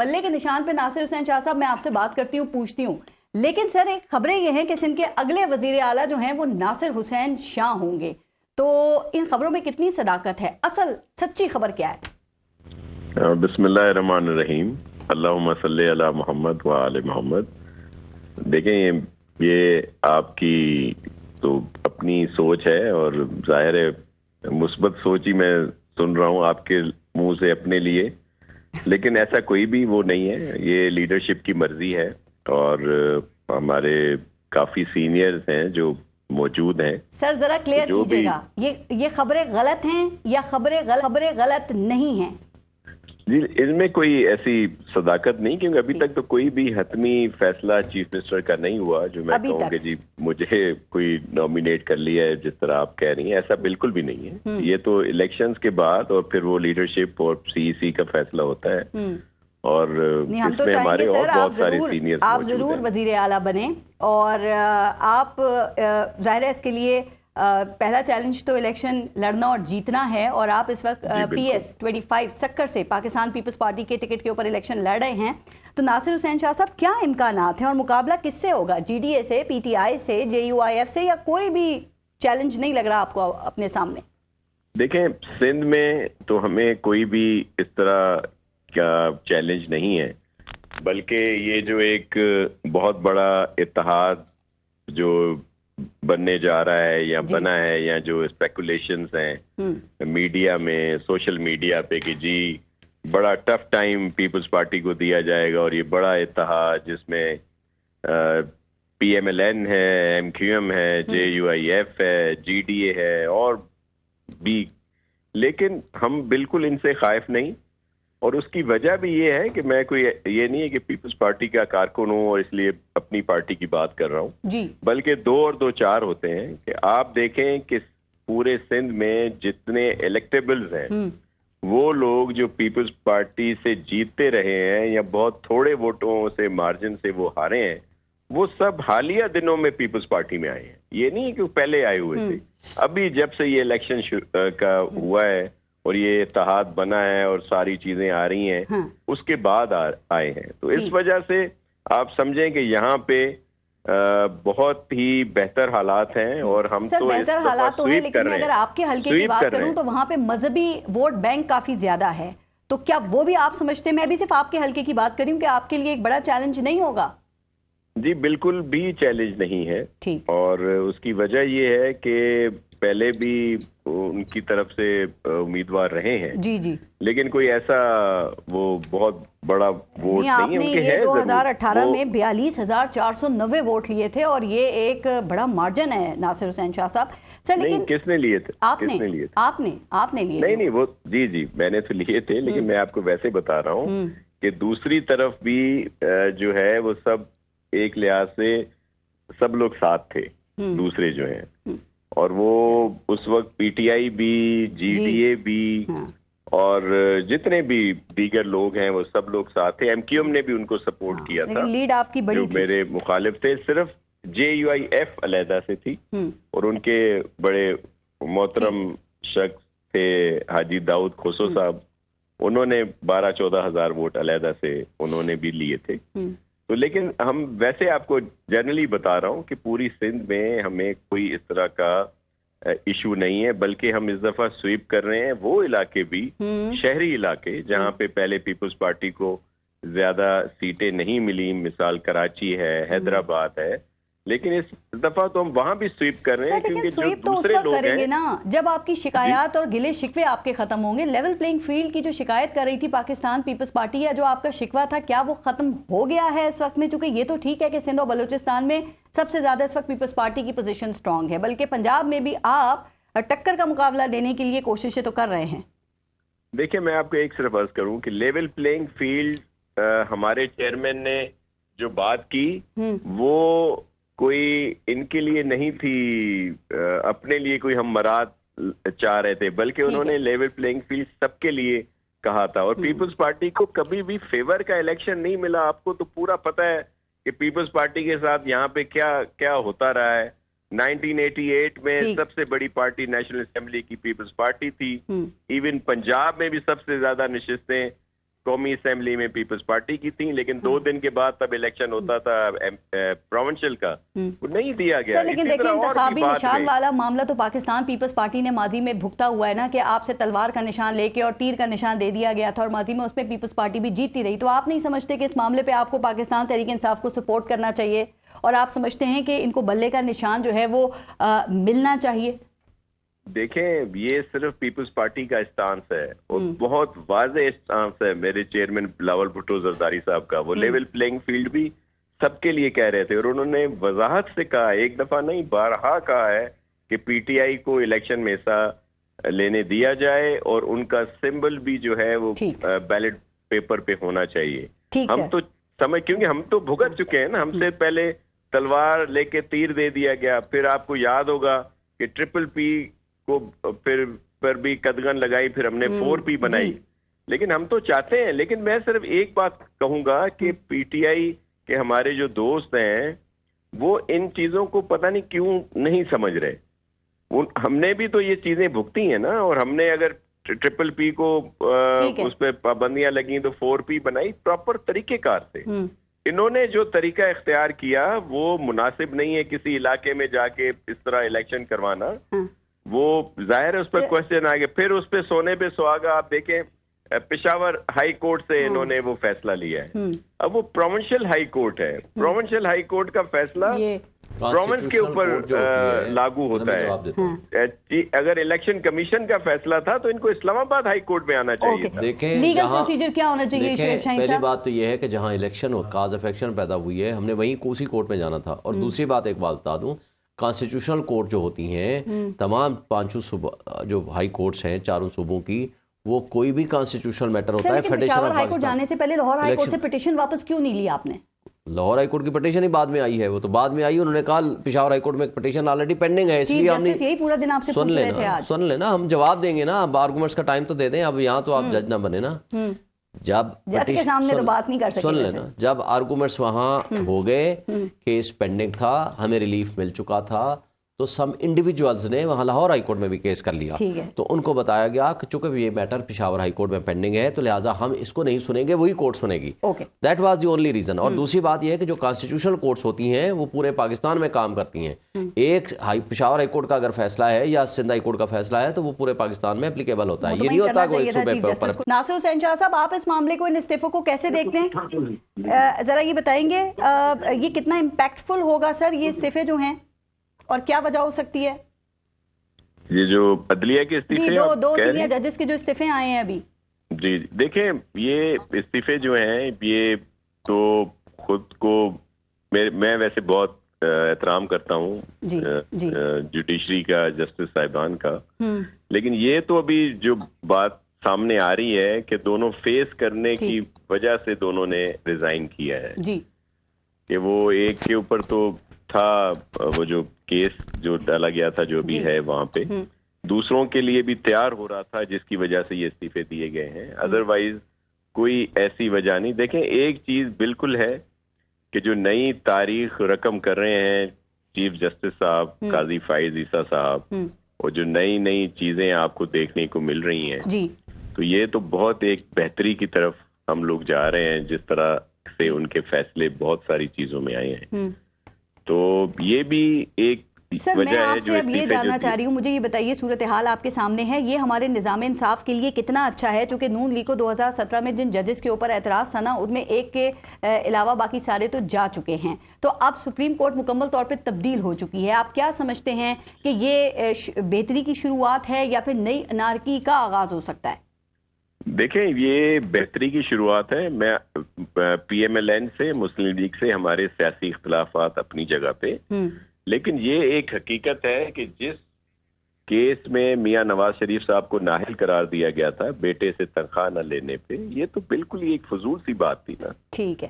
बल्ले के निशान पे नासिर हुसैन शाह साहब, मैं आपसे बात करती हूँ, पूछती हूँ, लेकिन सर एक खबरें ये हैं कि सिंध के अगले वजीर आला जो हैं वो नासिर हुसैन शाह होंगे, तो इन खबरों में कितनी सदाकत है? असल सच्ची खबर क्या है? बिस्मिल्लाहिर्रहमानिर्रहीम, अल्लाहुम्मा सल्ली अला मोहम्मद व आले मोहम्मद। देखें, ये आपकी तो अपनी सोच है और जाहिर है मुस्बत सोच ही मैं सुन रहा हूँ आपके मुंह से अपने लिए, लेकिन ऐसा कोई भी वो नहीं है। ये लीडरशिप की मर्जी है और हमारे काफी सीनियर्स हैं जो मौजूद हैं। सर जरा क्लियर कीजिएगा, ये खबरें गलत हैं या खबरें गलत नहीं हैं? जी, इनमें कोई ऐसी सदाकत नहीं, क्योंकि अभी तक तो कोई भी हतमी फैसला चीफ मिनिस्टर का नहीं हुआ जो मैं कहूँ कि जी मुझे कोई नॉमिनेट कर लिया है, जिस तरह आप कह रही हैं, ऐसा बिल्कुल भी नहीं है। ये तो इलेक्शंस के बाद और फिर वो लीडरशिप और सीईसी का फैसला होता है और इसमें हमारे और बहुत सारे सीनियर्स आप जरूर वजीर आला बने और आप जाहिर है इसके लिए पहला चैलेंज तो इलेक्शन लड़ना और जीतना है, और आप इस वक्त PS 25 सक्कर से पाकिस्तान पीपल्स पार्टी के टिकट के ऊपर इलेक्शन लड़ रहे हैं। तो नासिर हुसैन शाह साहब, क्या इम्कानात हैं और मुकाबला किससे होगा? GDA से, PTI से, JUIF से, या कोई भी चैलेंज नहीं लग रहा आपको अपने सामने? देखें, सिंध में तो हमें कोई भी इस तरह का चैलेंज नहीं है, बल्कि ये जो एक बहुत बड़ा इत्तेहाद जो बनने जा रहा है या बना है, या जो स्पेकुलेशंस हैं मीडिया में, सोशल मीडिया पे कि जी बड़ा टफ टाइम पीपल्स पार्टी को दिया जाएगा और ये बड़ा इत्तेहाद जिसमें PMLN है, MQM है, JUIF है, GDA है और भी, लेकिन हम बिल्कुल इनसे खाइफ नहीं। और उसकी वजह भी ये है कि मैं कोई ये नहीं है कि पीपल्स पार्टी का कारकुन हूँ और इसलिए अपनी पार्टी की बात कर रहा हूँ, बल्कि 2 और 2 4 होते हैं कि आप देखें कि पूरे सिंध में जितने इलेक्टेबल्स हैं वो लोग जो पीपल्स पार्टी से जीतते रहे हैं या बहुत थोड़े वोटों से मार्जिन से वो हारे हैं, वो सब हालिया दिनों में पीपल्स पार्टी में आए हैं। ये नहीं है कि पहले आए हुए थे, अभी जब से ये इलेक्शन का हुआ है और ये इत्तेहाद बना है और सारी चीजें आ रही हैं, उसके बाद आए हैं। तो इस वजह से आप समझें कि यहाँ पे बहुत ही बेहतर हालात हैं और हम तो बेहतर हालात तो हैं, लेकिन अगर आपके हल्के की बात करूं तो वहां पे मजहबी वोट बैंक काफी ज्यादा है, तो क्या वो भी आप समझते हैं? मैं भी सिर्फ आपके हल्के की बात करी हूं कि आपके लिए एक बड़ा चैलेंज नहीं होगा? जी बिल्कुल भी चैलेंज नहीं है, और उसकी वजह ये है कि पहले भी उनकी तरफ से उम्मीदवार रहे हैं, जी, लेकिन कोई ऐसा वो बहुत बड़ा वोट नहीं है उनके। 2018 में 42,490 वोट लिए थे और ये एक बड़ा मार्जिन है नासिर हुसैन शाह साहब। सर लेकिन किसने लिए थे? आपने लिए थे? आपने लिए? नहीं वो जी मैंने तो लिए थे, लेकिन मैं आपको वैसे बता रहा हूँ कि दूसरी तरफ भी जो है वो सब एक लिहाज से सब लोग साथ थे, दूसरे जो हैं, और वो उस वक्त PTI भी, GDA भी और जितने भी दीगर लोग हैं वो सब लोग साथ थे। MQM ने भी उनको सपोर्ट किया था, लीड आपकी बड़ी जो मेरे मुखालिफ थे। सिर्फ JUIF अलहदा से थी और उनके बड़े मोहतरम शख्स थे हाजी दाऊद खोसो साहब, उन्होंने 12-14 हज़ार वोट अलहदा से उन्होंने भी लिए थे। तो लेकिन हम वैसे आपको जनरली बता रहा हूं कि पूरी सिंध में हमें कोई इस तरह का इशू नहीं है, बल्कि हम इस दफा स्वीप कर रहे हैं वो इलाके भी, शहरी इलाके जहां पे पहले पीपल्स पार्टी को ज्यादा सीटें नहीं मिली, मिसाल कराची है, हैदराबाद है, लेकिन इस दफा तो हम वहां भी स्वीप कर रहे हैं, क्योंकि जो दूसरे लोग करेंगे ना, जब आपकी शिकायत और गिले शिकवे आपके खत्म होंगे। लेवल प्लेइंग फील्ड की जो शिकायत कर रही थी पाकिस्तान पीपल्स पार्टी, या जो आपका शिकवा था, क्या वो खत्म हो गया है इस वक्त में? चूंकि ये तो ठीक है कि सिंध और बलूचिस्तान में सबसे ज्यादा इस वक्त पीपल्स पार्टी की पोजीशन स्ट्रांग है, बल्कि पंजाब में भी आप टक्कर का मुकाबला देने के लिए कोशिशें तो कर रहे हैं। देखिए, मैं आपको एक सिर्फ अर्ज करूं कि लेवल प्लेइंग फील्ड हमारे चेयरमैन ने जो बात की वो कोई इनके लिए नहीं थी, अपने लिए कोई हम मराद चाह रहे थे, बल्कि उन्होंने लेवल प्लेइंग फील्ड सबके लिए कहा था। और पीपल्स पार्टी को कभी भी फेवर का इलेक्शन नहीं मिला। आपको तो पूरा पता है कि पीपल्स पार्टी के साथ यहाँ पे क्या क्या होता रहा है। 1988 में सबसे बड़ी पार्टी नेशनल असेंबली की पीपल्स पार्टी थी। इवन पंजाब में भी सबसे ज्यादा नशिस्तें कौमी असेंबली में पीपल्स पार्टी की थी, लेकिन 2 दिन के बाद तब इलेक्शन होता था प्रोविंशियल का, वो नहीं दिया गया। लेकिन देखिए, इंतखाबी निशान वाला मामला तो पाकिस्तान पीपल्स पार्टी ने माजी में भुगता हुआ है ना, कि आपसे तलवार का निशान लेके और तीर का निशान दे दिया गया था और माजी में उसमें पीपल्स पार्टी भी जीतती रही। तो आप नहीं समझते कि इस मामले पे आपको पाकिस्तान तहरीक इंसाफ को सपोर्ट करना चाहिए, और आप समझते हैं कि इनको बल्ले का निशान जो है वो मिलना चाहिए? देखें, ये सिर्फ पीपल्स पार्टी का स्टांस है और बहुत वाज़ेह स्टांस है मेरे चेयरमैन बिलावल भुट्टो जरदारी साहब का। वो लेवल प्लेइंग फील्ड भी सबके लिए कह रहे थे और उन्होंने वजाहत से कहा, एक दफा नहीं बारहा कहा है कि पीटीआई को इलेक्शन में हिस्सा लेने दिया जाए और उनका सिंबल भी जो है वो बैलेट पेपर पे होना चाहिए। हम तो क्योंकि हम तो भुगत चुके हैं ना, हमसे पहले तलवार लेके तीर दे दिया गया, फिर आपको याद होगा कि ट्रिपल पी को फिर पर भी कदगन लगाई, फिर हमने 4P बनाई। लेकिन हम तो चाहते हैं, लेकिन मैं सिर्फ एक बात कहूंगा कि पीटीआई के हमारे जो दोस्त हैं वो इन चीजों को पता नहीं क्यों नहीं समझ रहे। हमने भी तो ये चीजें भुगती हैं ना, और हमने अगर ट्रिपल पी को उस पर पाबंदियां लगी तो 4P बनाई प्रॉपर तरीकेकार से। इन्होंने जो तरीका इख्तियार किया वो मुनासिब नहीं है किसी इलाके में जाके इस तरह इलेक्शन करवाना। वो जाहिर है उस पर क्वेश्चन आ गए, फिर उस पर सोने पे सुहागा। आप देखें, पेशावर हाई कोर्ट से इन्होंने वो फैसला लिया है। अब वो प्रोविंशियल हाई कोर्ट है, प्रोविंशियल हाई कोर्ट का फैसला प्रोविंस के ऊपर लागू होता है। अगर इलेक्शन कमीशन का फैसला था तो इनको इस्लामाबाद हाई कोर्ट में आना चाहिए। देखें लीगल प्रोसीजर क्या होना चाहिए। पहली बात तो यह है कि जहां इलेक्शन हो, काज ऑफ एक्शन पैदा हुई है, हमने वहीं उसी कोर्ट में जाना था। और दूसरी बात एक बात बता दूं, कॉन्स्टिट्यूशनल कोर्ट जो होती हैं तमाम 5 जो हाई कोर्ट्स हैं 4 सूबों की, वो कोई भी कॉन्स्टिट्यूशनल मैटर होता है फेडरेशन हाई कोर्ट जाने से पहले लाहौर हाई कोर्ट से पिटीशन वापस क्यों नहीं लिया आपने? लाहौर हाई कोर्ट की पिटीशन ही बाद में आई है, वो तो बाद में आई। उन्होंने कहा पेशावर हाई कोर्ट में पिटीशन ऑलरेडी पेंडिंग है, इसलिए हमने यही पूरा दिन आपसे सुन लेना, हम जवाब देंगे ना। अब आर्गुमेंट्स का टाइम तो दे दें, अब यहाँ तो आप जज ना बने ना। जब जज के सामने तो बात नहीं कर सकते। सुन लेना, जब आर्गुमेंट्स वहां हो गए, केस पेंडिंग था, हमें रिलीफ मिल चुका था, तो सम इंडिविजुअल्स ने वहां लाहौर हाई कोर्ट में भी केस कर लिया। तो उनको बताया गया कि चूंकि ये मैटर पेशावर हाई कोर्ट में पेंडिंग है तो लिहाजा हम इसको नहीं सुनेंगे, वही कोर्ट सुनेगी। That was the only reason. और दूसरी बात यह है कि जो कॉन्स्टिट्यूशनल कोर्ट्स होती हैं वो पूरे पाकिस्तान में काम करती हैं। एक पेशावर हाई कोर्ट का अगर फैसला है या सिंध हाई कोर्ट का फैसला है तो वो पूरे पाकिस्तान में एप्लीकेबल होता है। ये नहीं होता कोई सूबे पर। नासिर हुसैन शाह साहब, आप इस मामले को, इन इस्तीफों को कैसे देखते हैं? जरा ये बताएंगे, ये कितना इम्पैक्टफुल होगा सर, ये इस्तीफे जो हैं, और क्या वजह हो सकती है? ये जो अदलिया के इस्तीफे, दो सीनियर जजेस के जो इस्तीफे आए हैं अभी। जी देखें, ये इस्तीफे जो हैं ये तो खुद को मैं वैसे बहुत एहतराम करता हूँ जुडिशरी का, जस्टिस साहिबान का, लेकिन ये तो अभी जो बात सामने आ रही है कि दोनों फेस करने की वजह से दोनों ने रिजाइन किया है जी। कि वो एक के ऊपर तो था वो जो केस जो डाला गया था जो भी है वहां पे, दूसरों के लिए भी तैयार हो रहा था जिसकी वजह से ये इस्तीफे दिए गए हैं। अदरवाइज कोई ऐसी वजह नहीं। देखें, एक चीज बिल्कुल है कि जो नई तारीख रकम कर रहे हैं चीफ जस्टिस साहब काजी फाइज ईसा साहब, और जो नई नई चीजें आपको देखने को मिल रही हैं जी, तो ये तो बहुत एक बेहतरी की तरफ हम लोग जा रहे हैं, जिस तरह से उनके फैसले बहुत सारी चीजों में आए हैं। तो ये भी एक सर, मैं आपसे अब ये जानना चाह रही हूँ, मुझे ये बताइए, सूरत हाल आपके सामने है, ये हमारे निज़ाम इंसाफ के लिए कितना अच्छा है? चूंकि नून लीग को 2017 में जिन जजेस के ऊपर एतराज़ था ना, उनमें एक के अलावा बाकी सारे तो जा चुके हैं। तो अब सुप्रीम कोर्ट मुकम्मल तौर पे तब्दील हो चुकी है। आप क्या समझते हैं कि ये बेहतरी की शुरुआत है या फिर नई अनारकी का आगाज हो सकता है? देखें, ये बेहतरी की शुरुआत है। मैं PMLN से, मुस्लिम लीग से हमारे सियासी इख्तिलाफात अपनी जगह पे, लेकिन ये एक हकीकत है कि जिस केस में मियां नवाज शरीफ साहब को नाहिल करार दिया गया था बेटे से तनख्वाह न लेने पे, ये तो बिल्कुल ही एक फजूल सी बात थी ना। ठीक है।